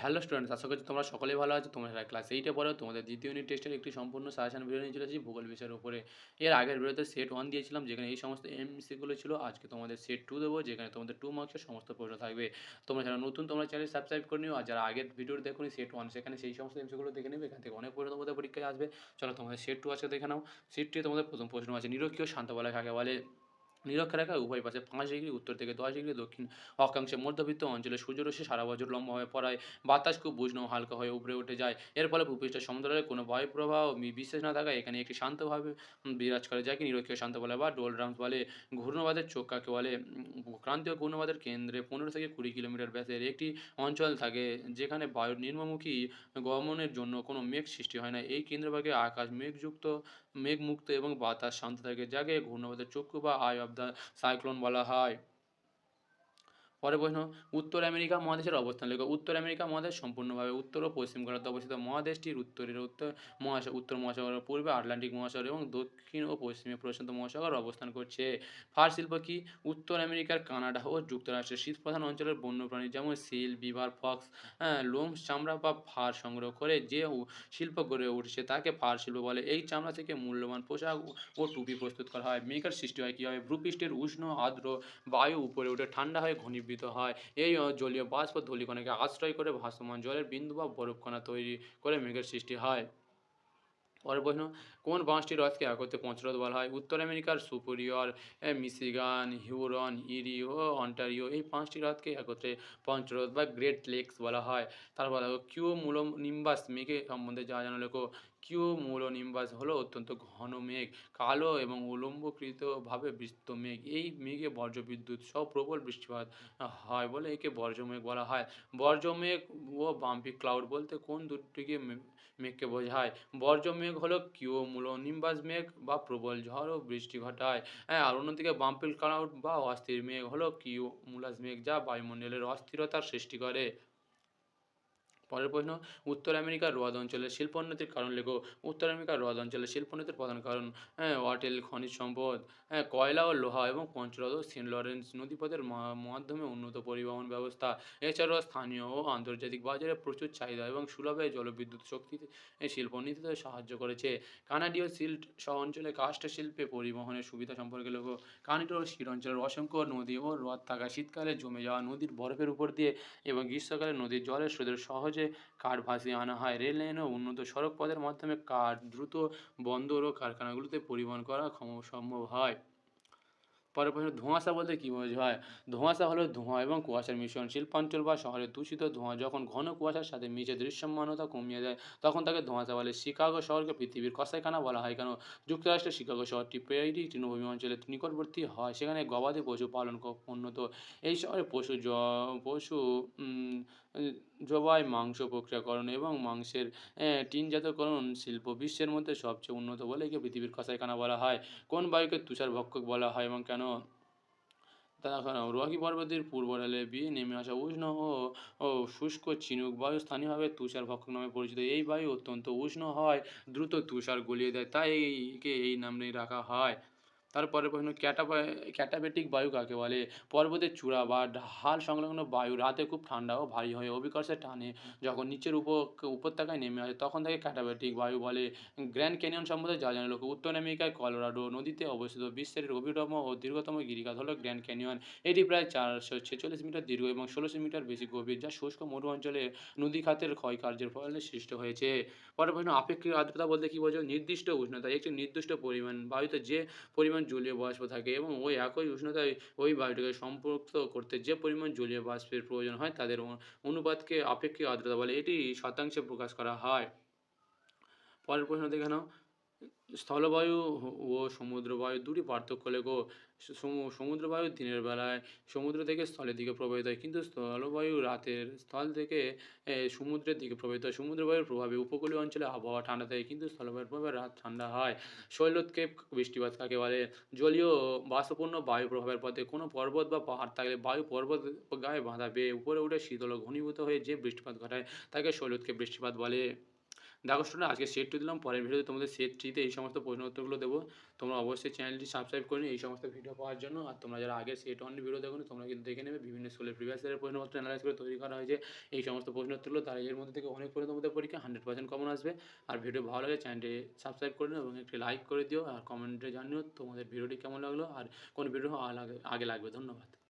Hello students, আশা করছি তোমরা সকলেই ভালো আছো। তোমরা ক্লাস 8 এ পড়ো। তোমাদের দ্বিতীয় ইউনিট টেস্টের একটি সম্পূর্ণ সাজেশন ভিডিও নিয়ে চলে এসেছি ভূগোল বিষয়ের উপরে। এর আগের ভিডিওতে সেট 1 দিয়েছিলাম, যেখানে এই সমস্ত এমসিকিউগুলো ছিল। আজকে তোমাদের সেট 2 দেবো, যেখানে তোমাদের 2 মার্কসের সমস্ত প্রশ্ন থাকবে। তোমরা যারা নতুন, তোমরা চ্যানেল সাবস্ক্রাইব করে নিও। আর যারা আগের ভিডিওটা দেখোনি সেট 1, সেখানে সেই সমস্ত এমসিকিউগুলো দেখে নেবে। এখান থেকে অনেক প্রশ্ন তোমাদের পরীক্ষায় আসবে। চলো তোমাদের সেট 2 আজকে দেখে নাও। সেট 2 এ তোমাদের প্রথম প্রশ্ন আছে, নিরক্ষীয় শান্ত বলয় কাকে বলে? নিরক্ষরেখার উভয় পাশে 5 ডিগ্রি উত্তর থেকে 10 ডিগ্রি দক্ষিণ অক্ষাংশে মধ্যবিত্ত অঞ্চলে সূর্যরশ্মি সারা বছর লম্বাভাবে পড়ায় বাতাস খুব উষ্ণ ও হালকা হয়ে উপরে উঠে যায়। এর ফলে ভূপৃষ্ঠের সমতলে কোনো বায়ুপ্রবাহ বিশেষ না থাকায় এখানে একটি শান্তভাবে বিরাজ করে, যাকে নিরক্ষীয় শান্ত বলে বা ডোলড্রামস বলে। ঘূর্ণবাদের চোখ কাকে বলে? ক্রান্তীয় ঘূর্ণবাদের কেন্দ্রে 15 থেকে 20 কিলোমিটার ব্যাসের একটি অঞ্চল থাকে, যেখানে বায়ুর নিম্নমুখী গমনের জন্য কোনো মেঘ সৃষ্টি হয় না। এই কেন্দ্রভাগে আকাশ মেঘমুক্ত এবং বাতাস শান্ত থাকে, যাকে ঘূর্ণবাদের চক্ষু বা আই অফ দ্য সাইক্লোন বলা হয়। পরের প্রশ্ন, উত্তর আমেরিকা মহাদেশের অবস্থান লেখো। উত্তর আমেরিকা মহাদেশ সম্পূর্ণভাবে উত্তর ও পশ্চিম গোলার্ধে অবস্থিত। মহাদেশটির উত্তর মহাসাগর, পূর্বে আটলান্টিক মহাসাগর এবং দক্ষিণ ও পশ্চিমে প্রশান্ত মহাসাগর অবস্থান করছে। ফার শিল্প কি? উত্তর আমেরিকার কানাডা ও যুক্তরাষ্ট্রের শীতপ্রধান অঞ্চলের বন্যপ্রাণী যেমন সিল, বিভার, ফক্স, লোম, চামড়া বা ফার সংগ্রহ করে যে শিল্প গড়ে উঠছে তাকে ফার শিল্প বলে। এই চামড়া থেকে মূল্যবান পোশাক ও টুপি প্রস্তুত করা হয়। মেঘের সৃষ্টি হয় কীভাবে? ভূপৃষ্ঠের উষ্ণ আর্দ্র বায়ু উপরে উঠে ঠান্ডা হয়ে ঘনীভূত হয়। এই জলীয় বাষ্প ধূলিকণাকে আশ্রয় করে ভাসমান জলের বিন্দু বা বরফকণা তৈরি করে মেঘের সৃষ্টি হয়। পরের প্রশ্ন, কোন 5টি হ্রদকে একত্রে পঞ্চহ্রদ বলা হয়? উত্তর আমেরিকার সুপিরিয়র, মিশিগান, হিউরন, ইরি ও অন্টারিও, এই 5টি হ্রদকে একত্রে পঞ্চহ্রদ বা গ্রেট লেকস বলা হয়। তারপর দেখো, কিউমুলোনিম্বাস মেঘে সম্বন্ধে যা জানো লেখো। কিউমুলোনিম্বাস হলো অত্যন্ত ঘন মেঘ, কালো এবং উলম্বকৃতভাবে বিস্তৃত মেঘ। এই মেঘে বজ্রবিদ্যুৎ সহ প্রবল বৃষ্টিপাত হয় বলে একে বজ্রমেঘ বলা হয়। বজ্রমেঘ ও বাম্পি ক্লাউড বলতে কোন দুটিকে মেঘকে বোঝায়? বর্জ্যমেঘ হলো কিউমুলোনিম্বাস মেঘ বা প্রবল ঝড় ও বৃষ্টি ঘটায়। হ্যাঁ, আর অন্যদিকে বাম্পিল ক্লাউড বা অস্থির মেঘ হলো কিউমুলাস মেঘ, যা বায়ুমণ্ডলের অস্থিরতার সৃষ্টি করে। পরের প্রশ্ন, উত্তর আমেরিকার হ্রদ অঞ্চলের শিল্পোন্নতির কারণ লেখো। উত্তর আমেরিকার হ্রদ অঞ্চলের শিল্পোন্নতির প্রধান কারণ ওয়াটেল খনিজ সম্পদ, কয়লা ও লোহা এবং পঞ্চরথ ও সেন্ট লরেন্স নদীপথের মাধ্যমে উন্নত পরিবহন ব্যবস্থা। এছাড়াও স্থানীয় ও আন্তর্জাতিক বাজারে প্রচুর চাহিদা এবং সুলভে জলবিদ্যুৎ শক্তিতে শিল্পোন্নতিতে সাহায্য করেছে। কানাডীয় সিল্ট অঞ্চলে কাষ্ঠ শিল্পে পরিবহনের সুবিধা সম্পর্কে লেখো। কানাডীয় সিল্ট অঞ্চলের অসংখ্য নদী ও হ্রদ থাকায় শীতকালে জমে যাওয়া নদীর বরফের উপর দিয়ে এবং গ্রীষ্মকালে নদীর জলের স্রোতের সহজে কাঠ ভাসিয়ে আনা হয়। রেল লাইন ও উন্নত সড়ক পথের মাধ্যমে কাঠ দ্রুত বন্দর ও কারখানাগুলোতে পরিবহন করা সম্ভব হয়। পরের প্রশ্ন, ধোঁয়াশা বলতে কী বোঝায়? ধোঁয়াশা হলো ধোঁয়া এবং কুয়াশার মিশ্রণ। শিল্পাঞ্চল বা শহরের দূষিত ধোঁয়া যখন ঘন কুয়াশার সাথে মিশে দৃশ্যমানতা কমিয়ে দেয়, তখন তাকে ধোঁয়াশা বলে। শিকাগো শহরকে পৃথিবীর কসাইখানা বলা হয় কেন? যুক্তরাষ্ট্রের শিকাগো শহরটি প্রেরি তৃণভূমি অঞ্চলের নিকটবর্তী হয়, সেখানে গবাদি পশু পালন খুব উন্নত। এই শহরে পশু উম, জবাই, মাংস প্রক্রিয়াকরণ এবং মাংসের টিনজাতকরণ শিল্প বিশ্বের মধ্যে সবচেয়ে উন্নত বলে একে পৃথিবীর কসাইখানা বলা হয়। কোন বায়ুকে তুষার ভক্ষক বলা হয় এবং কেন? এখন রকি পর্বতের পূর্ব ঢালে বেয়ে নেমে আসা উষ্ণ ও শুষ্ক চিনুক বায়ু স্থানীয়ভাবে তুষার ভক্ষক নামে পরিচিত। এই বায়ু অত্যন্ত উষ্ণ হওয়ায় দ্রুত তুষার গলিয়ে দেয়, তাই একে এই নামে রাখা হয়। তারপরের প্রশ্ন, ক্যাটাবেটিক বায়ু কাকে বলে? পর্বতের চূড়া বা ঢাল সংলগ্ন বায়ু রাতে খুব ঠান্ডা ও ভারী হয়ে অভিকর্ষে টানে যখন নিচের উপত্যকায় নেমে আসে, তখন তাকে ক্যাটাবেটিক বায়ু বলে। গ্র্যান্ড ক্যানিয়ন সম্বন্ধে যা জানা লোক। উত্তর আমেরিকায় কলোরাডো নদীতে অবস্থিত বিশ্বের গভীরতম ও দীর্ঘতম গিরিখাত হলো গ্র্যান্ড ক্যানিয়ন। এটি প্রায় 446 মিটার দীর্ঘ এবং 1600 মিটার বেশি গভীর, যা শুষ্ক মরু অঞ্চলে নদীখাতের ক্ষয়কার্যের ফলে সৃষ্ট হয়েছে। পরের প্রশ্ন, আপেক্ষিক আর্দ্রতা বলতে কী বোঝো? নির্দিষ্ট উষ্ণতা একটি নির্দিষ্ট পরিমাণ বায়ুতে যে পরিমাণ জলীয় বাষ্প থাকে এবং ওই একই উষ্ণতায় ওই বায়ুটিকে সম্পৃক্ত করতে যে পরিমাণ জলীয় বাষ্পের প্রয়োজন হয়, তাদের অনুপাতকে আপেক্ষিক আর্দ্রতা বলে। এটি শতাংশে প্রকাশ করা হয়। পরের প্রশ্ন দেখে নাও। স্থলবায়ু ও সমুদ্রবায়ু দুটি পার্থক্য লেখো। সমুদ্রবায়ু দিনের বেলায় সমুদ্র থেকে স্থলের দিকে প্রবাহিত হয়, কিন্তু স্থলবায়ু রাতের স্থল থেকে সমুদ্রের দিকে প্রবাহিত হয়। সমুদ্রবায়ুর প্রভাবে উপকূলীয় অঞ্চলে আবহাওয়া ঠান্ডা থাকে, কিন্তু স্থলবায়ুর প্রভাবে রাত ঠান্ডা হয়। শৈলোৎক্ষেপ বৃষ্টিপাত কাকে বলে? জলীয় বাষ্পপূর্ণ বায়ু প্রভাবের পথে কোনো পর্বত বা পাহাড় থাকলে বায়ু পর্বত গায়ে বাঁধা বেয়ে উপরে উঠে শীতল ঘনীভূত হয়ে যে বৃষ্টিপাত ঘটায় তাকে শৈলোৎক্ষেপ বৃষ্টিপাত বলে। দেখো স্টুডেন্ট, আজকে সেট 2 দিলাম। পরের ভিডিওতে তোমাদের সেট 3 তে এই সমস্ত প্রশ্ন উত্তরগুলো দেবো। তোমরা অবশ্যই চ্যানেলটি সাবস্ক্রাইব করে নিও এই সমস্ত ভিডিও পাওয়ার জন্য। আর তোমরা যারা আগের সেট 1 এর ভিডিও দেখোনি তোমরা কিন্তু দেখে নেবে। বিভিন্ন স্কুলের প্রিভিয়াস ইয়ারের প্রশ্নপত্র এনালাইজ করে তৈরি করা হয়েছে এই সমস্ত প্রশ্ন উত্তরগুলো। তার এর মধ্যে থেকে অনেক প্রশ্ন তোমাদের পরীক্ষা 100% কমন আসবে। আর ভিডিও ভালো লাগে চ্যানেলটি সাবস্ক্রাইব করে নিও এবং একটি লাইক করে দিও। আর কমেন্টে জানিও তোমাদের ভিডিওটি কেমন লাগলো আর কোন ভিডিও আগে লাগবে। ধন্যবাদ।